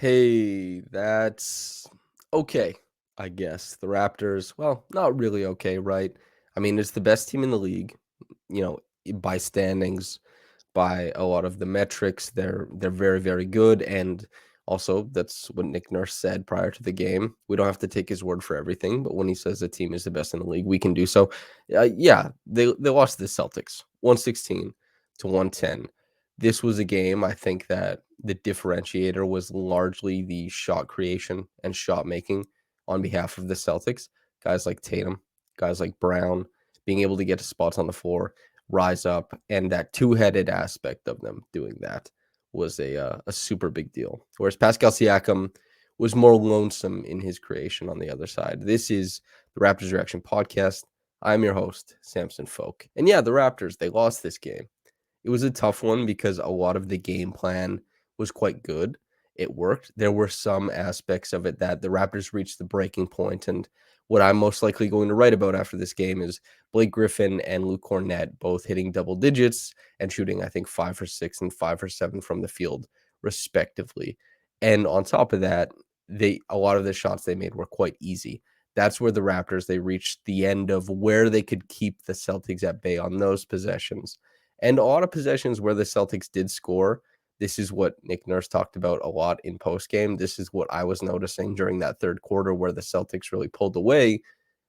Hey, that's okay, I guess. The Raptors, well, not really okay, right? I mean, it's the best team in the league, by standings, by a lot of the metrics. They're very, very good. And also that's what Nick Nurse said prior to the game. We don't have to take his word for everything, but when he says the team is the best in the league, we can do so. Yeah, they lost to the Celtics 116 to 110. This was a game I think that the differentiator was largely the shot creation and shot making on behalf of the Celtics. Guys like Tatum, guys like Brown, being able to get to spots on the floor, rise up, and that two-headed aspect of them doing that was a super big deal. Whereas Pascal Siakam was more lonesome in his creation on the other side. This is the Raptors Reaction Podcast. I'm your host, Samson Folk. And yeah, the Raptors, they lost this game. It was a tough one because a lot of the game plan was quite good. It worked. There were some aspects of it that the Raptors reached the breaking point, and what I'm most likely going to write about after this game is Blake Griffin and Luke Cornett both hitting double digits and shooting, I think, 5 for 6 and 5 for 7 from the field, respectively. And on top of that, a lot of the shots they made were quite easy. That's where the Raptors they reached the end of where they could keep the Celtics at bay on those possessions. And a lot of possessions where the Celtics did score, this is what Nick Nurse talked about a lot in postgame. This is what I was noticing during that third quarter where the Celtics really pulled away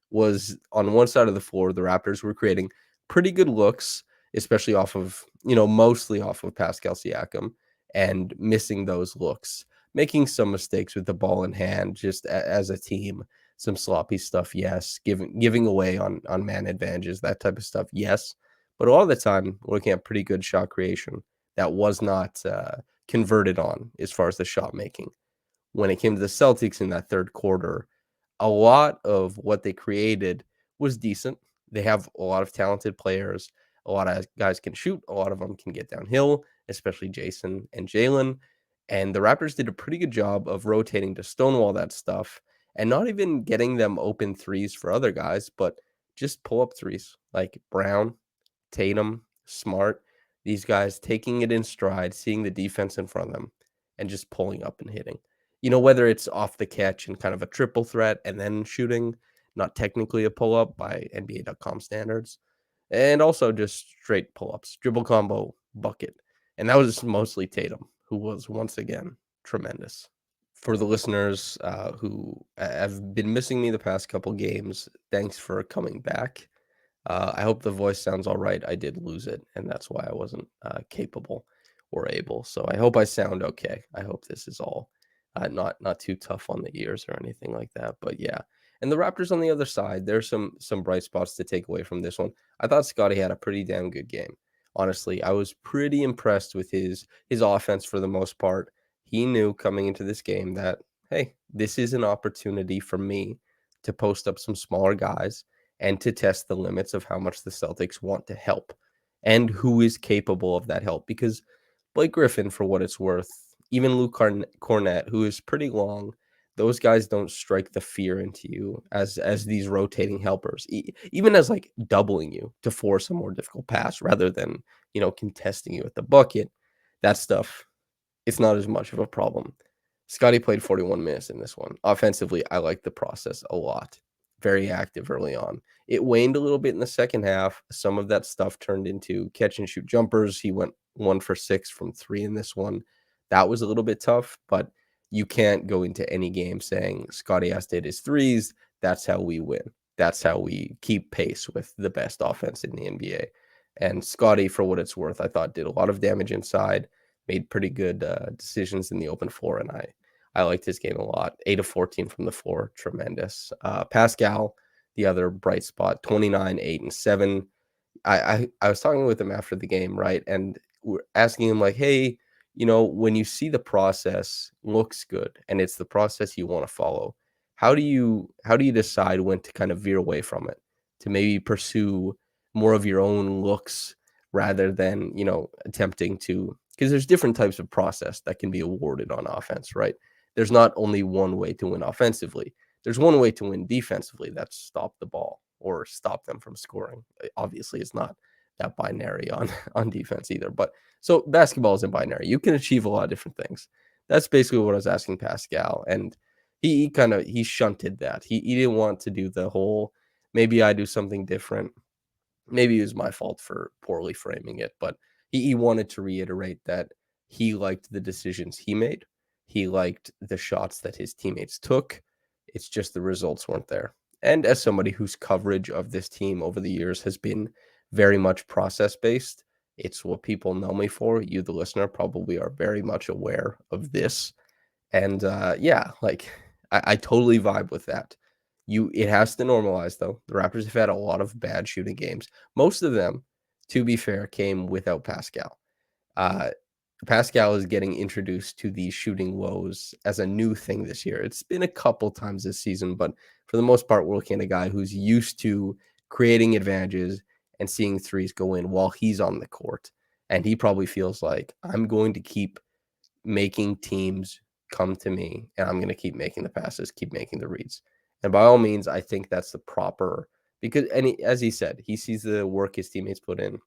was on one side of the floor, the Raptors were creating pretty good looks, especially off of, mostly off of Pascal Siakam and missing those looks, making some mistakes with the ball in hand, just as a team, some sloppy stuff. Yes. Giving away on man advantages, that type of stuff. Yes. But a lot of the time, looking at pretty good shot creation that was not converted on as far as the shot making. When it came to the Celtics in that third quarter, a lot of what they created was decent. They have a lot of talented players. A lot of guys can shoot. A lot of them can get downhill, especially Jason and Jalen. And the Raptors did a pretty good job of rotating to stonewall that stuff and not even getting them open threes for other guys, but just pull up threes like Brown, Tatum, Smart, these guys taking it in stride, seeing the defense in front of them, and just pulling up and hitting. Whether it's off the catch and kind of a triple threat and then shooting, not technically a pull up by NBA.com standards, and also just straight pull ups, dribble combo, bucket. And that was mostly Tatum, who was once again tremendous. For the listeners who have been missing me the past couple games, thanks for coming back. I hope the voice sounds all right. I did lose it, and that's why I wasn't capable or able. So I hope I sound okay. I hope this is all not too tough on the ears or anything like that. But yeah, and the Raptors on the other side, there's some bright spots to take away from this one. I thought Scottie had a pretty damn good game. Honestly, I was pretty impressed with his offense for the most part. He knew coming into this game that hey, this is an opportunity for me to post up some smaller guys and to test the limits of how much the Celtics want to help and who is capable of that help. Because Blake Griffin, for what it's worth, even Luke Cornett, who is pretty long, those guys don't strike the fear into you as these rotating helpers, even as like doubling you to force a more difficult pass rather than contesting you at the bucket. That stuff, it's not as much of a problem. Scottie played 41 minutes in this one. Offensively, I like the process a lot. Very active early on. It waned a little bit in the second half. Some of that stuff turned into catch and shoot jumpers. He went 1 for 6 from 3 in this one. That was a little bit tough, but you can't go into any game saying Scottie has to hit his threes. That's how we win. That's how we keep pace with the best offense in the NBA. And Scottie, for what it's worth, I thought did a lot of damage inside, made pretty good decisions in the open floor, and I liked his game a lot. 8 of 14 from the floor, tremendous. Pascal, the other bright spot, 29, 8, and 7. I was talking with him after the game, right? And we're asking him, like, hey, when you see the process looks good and it's the process you want to follow, how do you decide when to kind of veer away from it to maybe pursue more of your own looks rather than, attempting to, because there's different types of process that can be awarded on offense, right? There's not only one way to win offensively. There's one way to win defensively. That's stop the ball or stop them from scoring. Obviously, it's not that binary on on defense either. But so basketball isn't binary. You can achieve a lot of different things. That's basically what I was asking Pascal, and he shunted that. He didn't want to do the whole, "Maybe I do something different." Maybe it was my fault for poorly framing it, but he wanted to reiterate that he liked the decisions he made. He liked the shots that his teammates took. It's just the results weren't there. And as somebody whose coverage of this team over the years has been very much process based, it's what people know me for. You, the listener, probably are very much aware of this. And yeah, like I totally vibe with that. It has to normalize though. The Raptors have had a lot of bad shooting games. Most of them, to be fair, came without Pascal. Uh, Pascal is getting introduced to these shooting woes as a new thing this year. It's been a couple times this season, but for the most part, we're looking at a guy who's used to creating advantages and seeing threes go in while he's on the court. And he probably feels like I'm going to keep making teams come to me, and I'm going to keep making the passes, keep making the reads. And by all means, I think that's the proper, because as he said, he sees the work his teammates put in.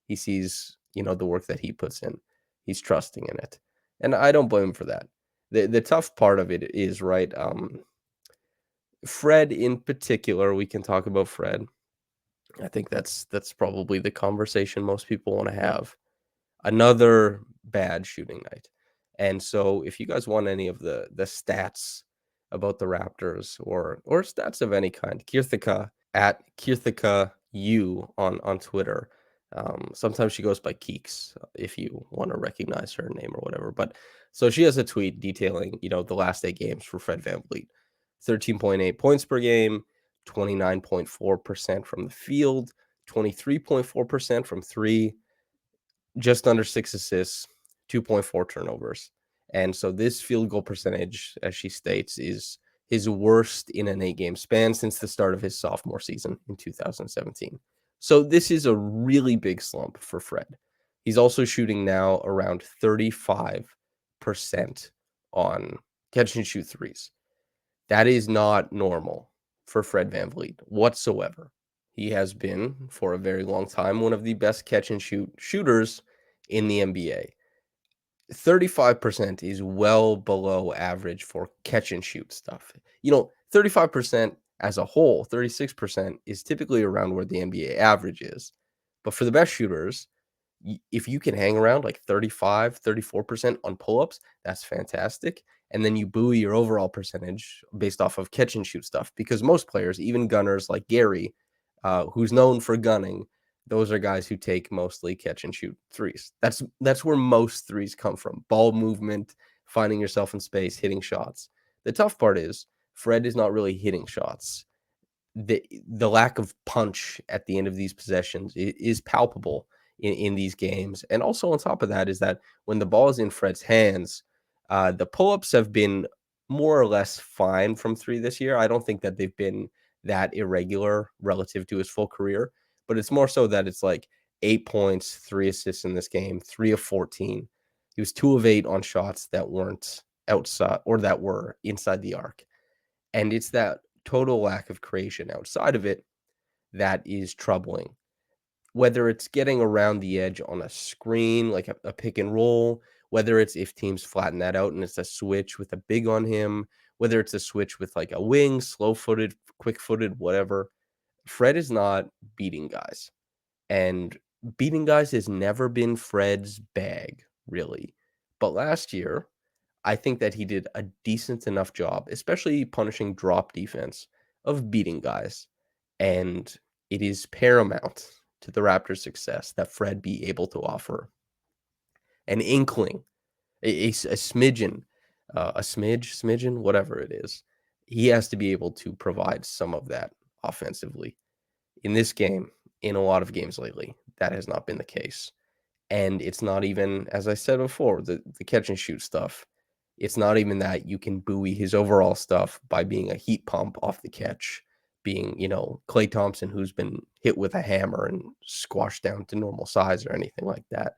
He sees, the work that he puts in. He's trusting in it. And I don't blame him for that. The tough part of it is, right, Fred in particular, we can talk about Fred. I think that's probably the conversation most people want to have. Another bad shooting night. And so if you guys want any of the stats about the Raptors or stats of any kind, Kirthika at Kirthika U on Twitter. Sometimes she goes by Keeks if you want to recognize her name or whatever. But so she has a tweet detailing, the last 8 games for Fred VanVleet. 13.8 points per game, 29.4% from the field, 23.4% from three, just under 6 assists, 2.4 turnovers. And so this field goal percentage, as she states, is his worst in an 8-game span since the start of his sophomore season in 2017. So this is a really big slump for Fred. He's also shooting now around 35% on catch and shoot threes. That is not normal for Fred VanVleet whatsoever. He has been, for a very long time, one of the best catch and shoot shooters in the NBA. 35% is well below average for catch and shoot stuff. 35% as a whole, 36% is typically around where the NBA average is. But for the best shooters, if you can hang around like 35, 34% on pull-ups, that's fantastic. And then you buoy your overall percentage based off of catch and shoot stuff, because most players, even gunners like Gary, who's known for gunning, those are guys who take mostly catch and shoot threes. That's where most threes come from. Ball movement, finding yourself in space, hitting shots. The tough part is Fred is not really hitting shots. The lack of punch at the end of these possessions is palpable in these games. And also on top of that is that when the ball is in Fred's hands, the pull-ups have been more or less fine from three this year. I don't think that they've been that irregular relative to his full career, but it's more so that it's like 8 points, 3 assists in this game, 3 of 14. He was 2 of 8 on shots that weren't outside or that were inside the arc. And it's that total lack of creation outside of it that is troubling. Whether it's getting around the edge on a screen, like a pick and roll, whether it's if teams flatten that out and it's a switch with a big on him, whether it's a switch with like a wing, slow footed, quick footed, whatever. Fred is not beating guys. And beating guys has never been Fred's bag, really. But last year, I think that he did a decent enough job, especially punishing drop defense, of beating guys. And it is paramount to the Raptors' success that Fred be able to offer an inkling, a smidgen, smidgen, whatever it is. He has to be able to provide some of that offensively. In this game, in a lot of games lately, that has not been the case. And it's not even, as I said before, the catch and shoot stuff. It's not even that you can buoy his overall stuff by being a heat pump off the catch, being, Klay Thompson, who's been hit with a hammer and squashed down to normal size or anything like that.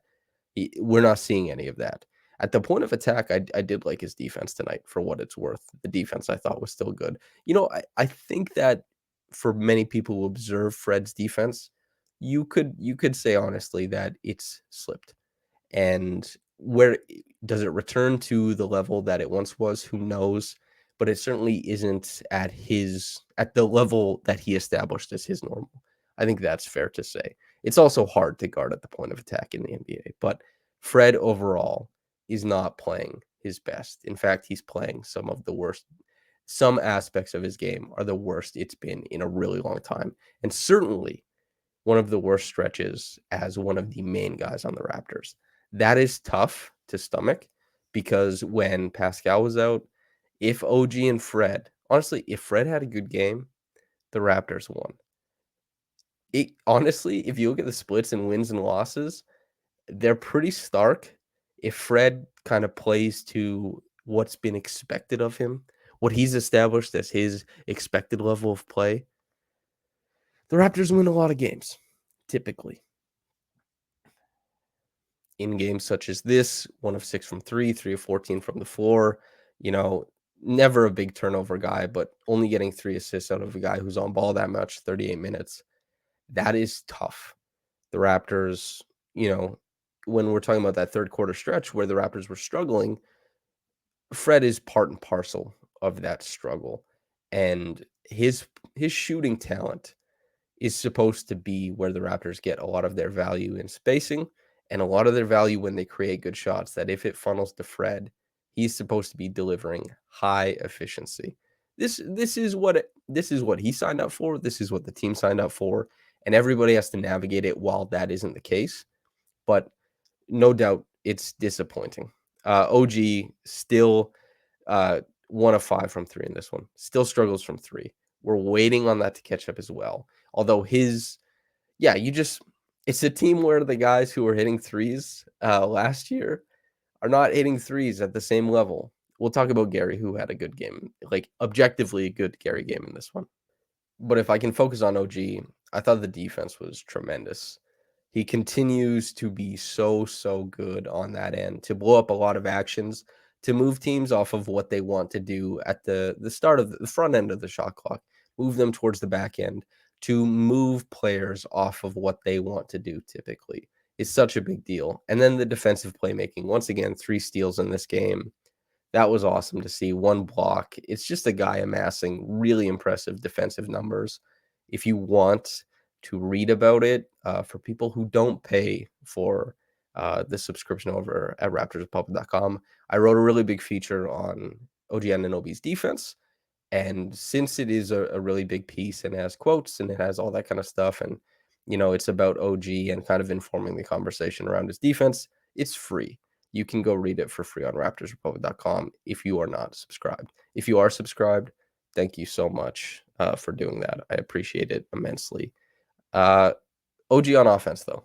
We're not seeing any of that. At the point of attack, I did like his defense tonight for what it's worth. The defense I thought was still good. I think that for many people who observe Fred's defense, you could say honestly that it's slipped. And where does it return to the level that it once was? Who knows? But it certainly isn't at the level that he established as his normal. I think that's fair to say. It's also hard to guard at the point of attack in the NBA, but Fred overall is not playing his best. In fact, he's playing some of the worst. Some aspects of his game are the worst it's been in a really long time, and certainly one of the worst stretches as one of the main guys on the Raptors. That is tough to stomach because when Pascal was out, if OG and Fred, honestly, if Fred had a good game, the Raptors won. Honestly, if you look at the splits and wins and losses, they're pretty stark. If Fred kind of plays to what's been expected of him, what he's established as his expected level of play, the Raptors win a lot of games, typically. In games such as this, 1 of 6 from 3, 3 of 14 from the floor, you know, never a big turnover guy, but only getting 3 assists out of a guy who's on ball that much, 38 minutes. That is tough. The Raptors, when we're talking about that third quarter stretch where the Raptors were struggling, Fred is part and parcel of that struggle. And his shooting talent is supposed to be where the Raptors get a lot of their value in spacing and a lot of their value when they create good shots. That if it funnels to Fred, he's supposed to be delivering high efficiency. This is what he signed up for. This is what the team signed up for, and everybody has to navigate it while that isn't the case. But no doubt it's disappointing. OG still 1 of 5 from 3 in this one. Still struggles from 3. We're waiting on that to catch up as well. Although it's a team where the guys who were hitting threes last year are not hitting threes at the same level. We'll talk about Gary, who had a good game, like objectively a good Gary game in this one. But if I can focus on OG, I thought the defense was tremendous. He continues to be so, so good on that end to blow up a lot of actions, to move teams off of what they want to do at the start of the front end of the shot clock, move them towards the back end, to move players off of what they want to do typically is such a big deal. And then the defensive playmaking, once again, 3 steals in this game. That was awesome to see. 1 block. It's just a guy amassing really impressive defensive numbers. If you want to read about it, for people who don't pay for the subscription over at raptorsrepublic.com, I wrote a really big feature on OG Anunoby's defense. And since it is a really big piece and it has quotes and it has all that kind of stuff, and it's about OG and kind of informing the conversation around his defense, it's free. You can go read it for free on raptorsrepublic.com if you are not subscribed. If you are subscribed, thank you so much for doing that. I appreciate it immensely. OG on offense, though.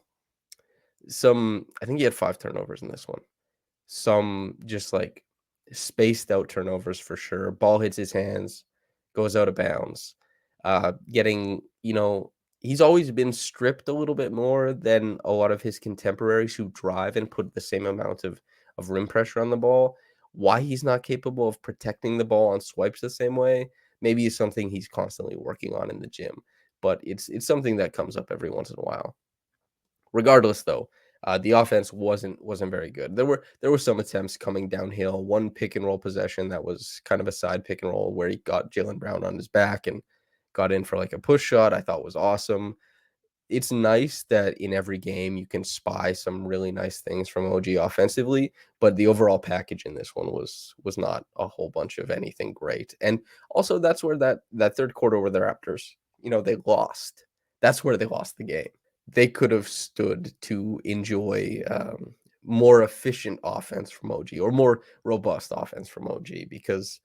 I think he had 5 turnovers in this one. Some just like spaced out turnovers for sure. Ball hits his hands, goes out of bounds. He's always been stripped a little bit more than a lot of his contemporaries who drive and put the same amount of rim pressure on the ball. Why he's not capable of protecting the ball on swipes the same way, maybe is something he's constantly working on in the gym. But it's something that comes up every once in a while. Regardless, though, the offense wasn't very good. There were some attempts coming downhill. 1 pick and roll possession that was kind of a side pick and roll where he got Jaylen Brown on his back and got in for like a push shot. I thought was awesome. It's nice that in every game you can spy some really nice things from OG offensively, but the overall package in this one was not a whole bunch of anything great. And also that's where that third quarter where the Raptors, they lost. That's where they lost the game. They could have stood to enjoy more efficient offense from OG or more robust offense from OG because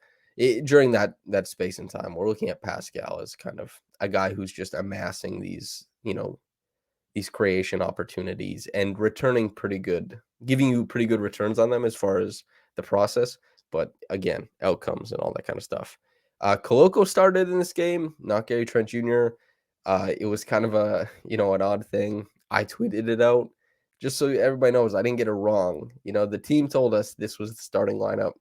during that space and time, we're looking at Pascal as kind of a guy who's just amassing these creation opportunities and returning pretty good, giving you pretty good returns on them as far as the process. But again, outcomes and all that kind of stuff. Koloko started in this game, not Gary Trent Jr. It was kind of an odd thing. I tweeted it out just so everybody knows I didn't get it wrong. The team told us this was the starting lineup.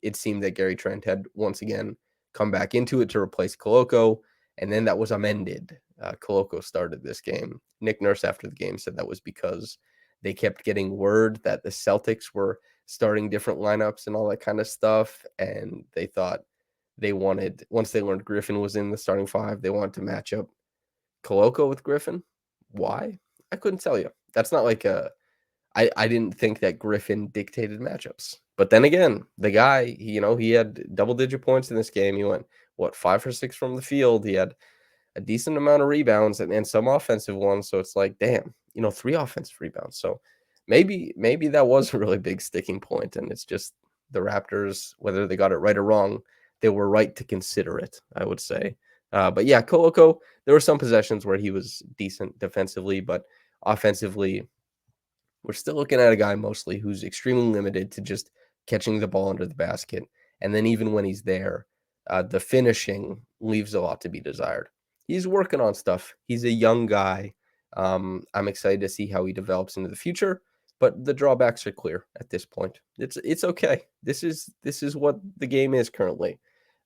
It seemed that Gary Trent had once again come back into it to replace Koloko, and then that was amended. Koloko started this game. Nick Nurse after the game said that was because They kept getting word that the Celtics were starting different lineups and all that kind of stuff. And they thought they wanted, once they learned Griffin was in the starting five, they wanted to match up Koloko with Griffin. Why? I couldn't tell you. That's not like I didn't think that Griffin dictated matchups. But then again, the guy, he had double-digit points in this game. He went, 5 for 6 from the field. He had a decent amount of rebounds and some offensive ones. So it's like, damn, 3 offensive rebounds. So maybe that was a really big sticking point, and it's just the Raptors, whether they got it right or wrong, they were right to consider it, I would say. But yeah, Koloko, there were some possessions where he was decent defensively, but offensively, we're still looking at a guy mostly who's extremely limited to just catching the ball under the basket. And then even when he's there, the finishing leaves a lot to be desired. He's working on stuff. He's a young guy. I'm excited to see how he develops into the future, but the drawbacks are clear at this point. It's okay. This is what the game is currently.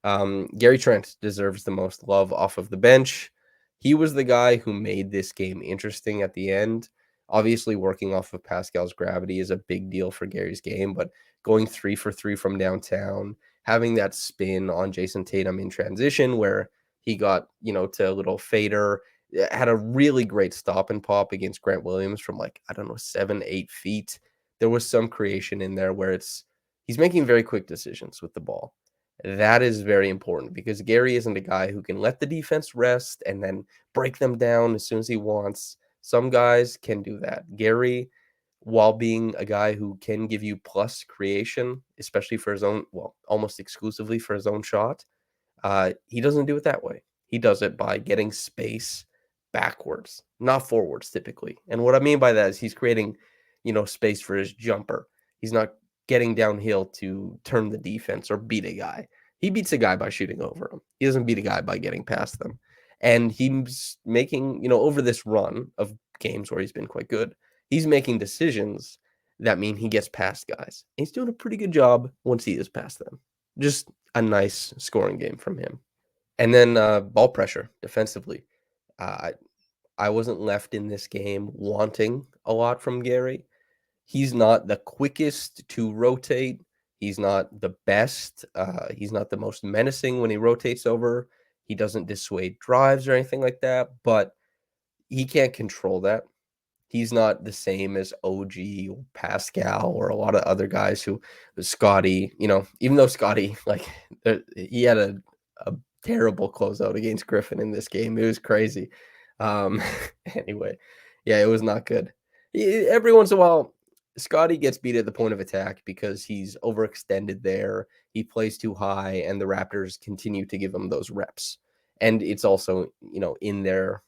Gary Trent deserves the most love off of the bench. He was the guy who made this game interesting at the end. Obviously, working off of Pascal's gravity is a big deal for Gary's game, but going 3 for 3 from downtown, having that spin on Jason Tatum in transition where he got, to a little fader, had a really great stop and pop against Grant Williams from like, I don't know, 7-8 feet. There was some creation in there where he's making very quick decisions with the ball. That is very important because Gary isn't a guy who can let the defense rest and then break them down as soon as he wants. Some guys can do that. Gary, while being a guy who can give you plus creation, especially for his own, well, almost exclusively for his own shot, he doesn't do it that way. He does it by getting space backwards, not forwards typically. And what I mean by that is he's creating, space for his jumper. He's not getting downhill to turn the defense or beat a guy. He beats a guy by shooting over him. He doesn't beat a guy by getting past them. And he's making, over this run of games where he's been quite good, he's making decisions that mean he gets past guys. He's doing a pretty good job once he is past them. Just a nice scoring game from him. And then ball pressure defensively. Uh, I wasn't left in this game wanting a lot from Gary. He's not the quickest to rotate. He's not the best. He's not the most menacing when he rotates over. He doesn't dissuade drives or anything like that, but he can't control that. He's not the same as OG or Pascal or a lot of other guys who Scottie, even though Scottie, like, he had a terrible closeout against Griffin in this game. It was crazy. Anyway, yeah, it was not good. Every once in a while, Scottie gets beat at the point of attack because he's overextended there. He plays too high, and the Raptors continue to give him those reps. And it's also, in their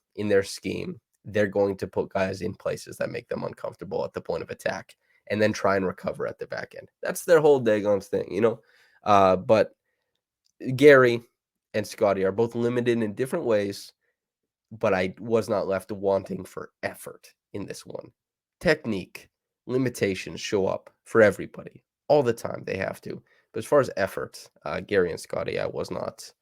scheme, they're going to put guys in places that make them uncomfortable at the point of attack and then try and recover at the back end. That's their whole daggone thing, But Gary and Scottie are both limited in different ways, but I was not left wanting for effort in this one. Technique, limitations show up for everybody all the time. They have to. But as far as effort, Gary and Scottie, I was not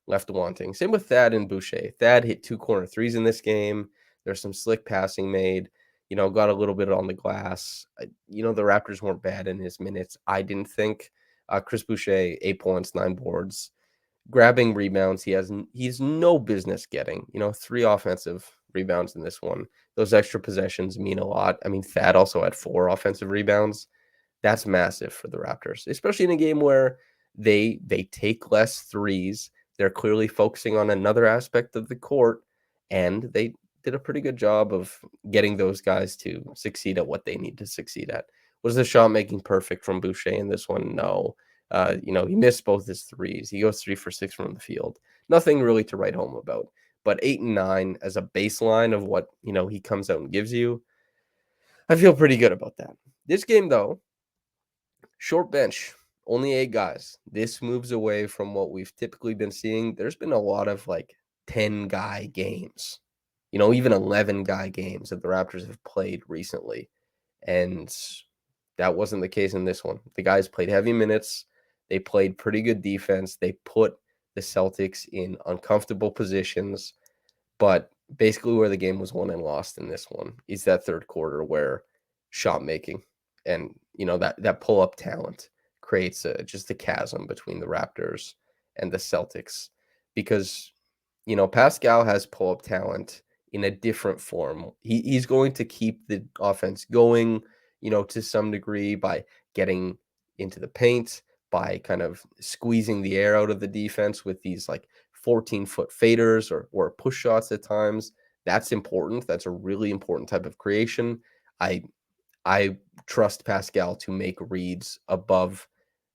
left wanting. Same with Thad and Boucher. Thad hit 2 corner threes in this game. There's some slick passing made, got a little bit on the glass. The Raptors weren't bad in his minutes, I didn't think. Chris Boucher, 8 points, 9 boards. Grabbing rebounds, he's no business getting. 3 offensive rebounds in this one. Those extra possessions mean a lot. I mean, Thad also had 4 offensive rebounds. That's massive for the Raptors, especially in a game where they take less threes. They're clearly focusing on another aspect of the court, and they did a pretty good job of getting those guys to succeed at what they need to succeed at. Was the shot making perfect from Boucher in this one? No. He missed both his threes. He goes 3 for 6 from the field. Nothing really to write home about. But 8 and 9 as a baseline of what, he comes out and gives you, I feel pretty good about that. This game, though, short bench, only 8 guys. This moves away from what we've typically been seeing. There's been a lot of 10-guy games, even 11-guy games that the Raptors have played recently. And that wasn't the case in this one. The guys played heavy minutes. They played pretty good defense. They put the Celtics in uncomfortable positions. But basically where the game was won and lost in this one is that third quarter where shot making, and that pull up talent creates just a chasm between the Raptors and the Celtics because Pascal has pull up talent in a different form. He's going to keep the offense going, to some degree by getting into the paint, by kind of squeezing the air out of the defense with these like 14-foot faders or push shots at times. That's important. That's a really important type of creation. I I trust Pascal to make reads above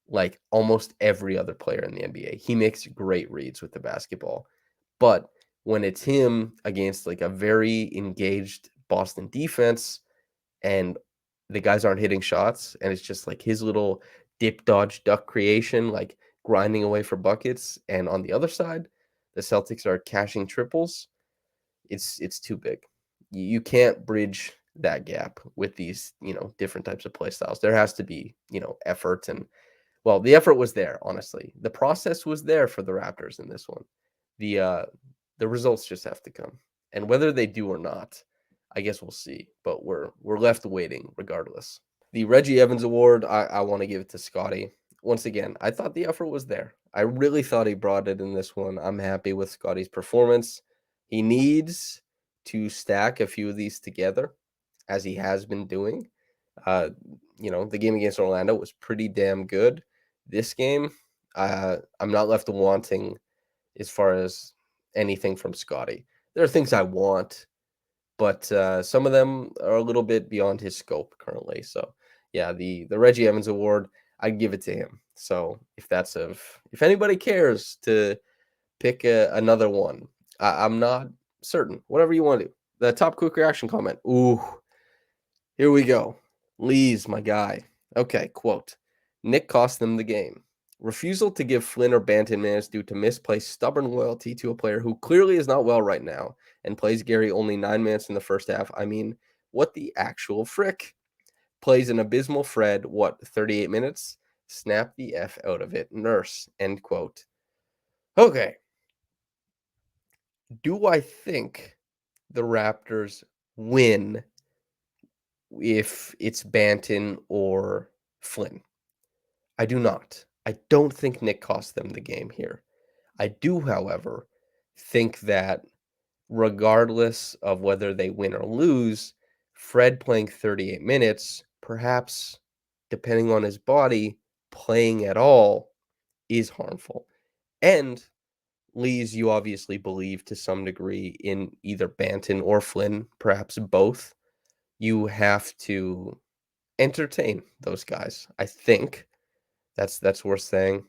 like almost every other player in the NBA. He makes great reads with the basketball. But when it's him against like a very engaged Boston defense and the guys aren't hitting shots and it's just like his little dip dodge duck creation, like grinding away for buckets. And on the other side, the Celtics are cashing triples. It's too big. You can't bridge that gap with these, different types of play styles. There has to be, effort and well, the effort was there, honestly. The process was there for the Raptors in this one. The uh the results just have to come. And whether they do or not, I guess we'll see. But we're left waiting regardless. The Reggie Evans Award, I want to give it to Scottie. Once again, I thought the effort was there. I really thought he brought it in this one. I'm happy with Scottie's performance. He needs to stack a few of these together, as he has been doing. Uh, the game against Orlando was pretty damn good. This game, I'm not left wanting as far as anything from Scottie. There are things I want, but some of them are a little bit beyond his scope currently. So yeah, the Reggie Evans Award, I'd give it to him. So if anybody cares to pick another one, I'm not certain. Whatever you want to do. The top quick reaction comment. Ooh, here we go. LeeZ, my guy. Okay, quote. Nick cost them the game. Refusal to give Flynn or Banton minutes due to misplaced stubborn loyalty to a player who clearly is not well right now and plays Gary only 9 minutes in the first half. I mean, what the actual frick? Plays an abysmal Fred, 38 minutes? Snap the F out of it. Nurse, end quote. Okay. Do I think the Raptors win if it's Banton or Flynn? I do not. I don't think Nick cost them the game here. I do, however, think that regardless of whether they win or lose, Fred playing 38 minutes, perhaps depending on his body, playing at all is harmful. And LeeZ, you obviously believe to some degree in either Banton or Flynn, perhaps both. You have to entertain those guys, I think. That's worth saying.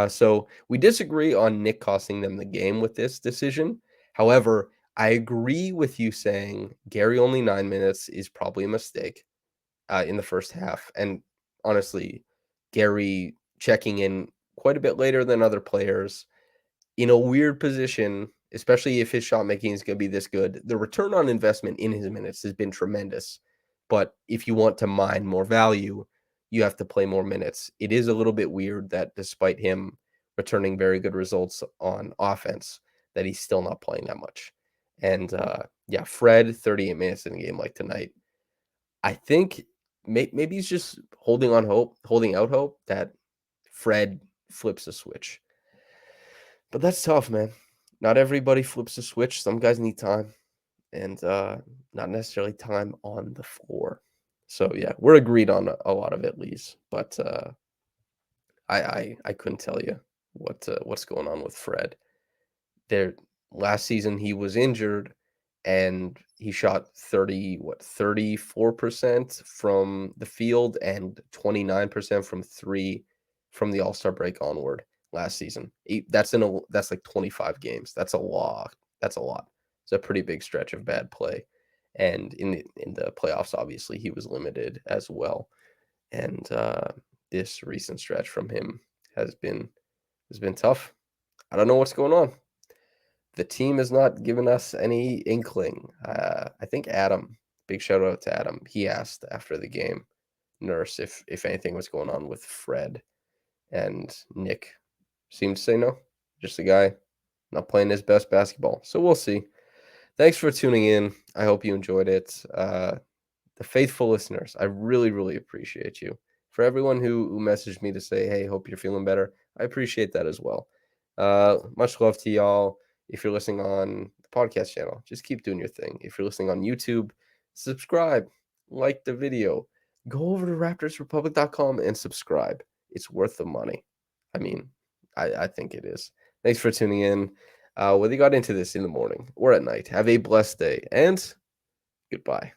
So we disagree on Nick costing them the game with this decision. However, I agree with you saying Gary only 9 minutes is probably a mistake in the first half. And honestly, Gary checking in quite a bit later than other players in a weird position, especially if his shot making is going to be this good. The return on investment in his minutes has been tremendous. But if you want to mine more value, you have to play more minutes. It is a little bit weird that despite him returning very good results on offense, that he's still not playing that much. And yeah, Fred, 38 minutes in a game like tonight. I think maybe he's just holding out hope that Fred flips a switch. But that's tough, man. Not everybody flips a switch. Some guys need time and not necessarily time on the floor. So yeah, we're agreed on a lot of it, LeeZ. But I couldn't tell you what's going on with Fred. There last season he was injured and he shot 34% from the field and 29% from three from the All-Star break onward last season. That's like 25 games. That's a lot. That's a lot. It's a pretty big stretch of bad play. And in the playoffs, obviously, he was limited as well. And this recent stretch from him has been tough. I don't know what's going on. The team has not given us any inkling. I think Adam, big shout out to Adam. He asked after the game, Nurse, if anything was going on with Fred, and Nick seemed to say no. Just a guy not playing his best basketball. So we'll see. Thanks for tuning in. I hope you enjoyed it. the faithful listeners, I really, really appreciate you. For everyone who messaged me to say, hey, hope you're feeling better, I appreciate that as well. Much love to y'all. If you're listening on the podcast channel, just keep doing your thing. If you're listening on YouTube, subscribe, like the video, go over to raptorsrepublic.com and subscribe. It's worth the money. I mean, I think it is. Thanks for tuning in. Whether you got into this in the morning or at night, have a blessed day and goodbye.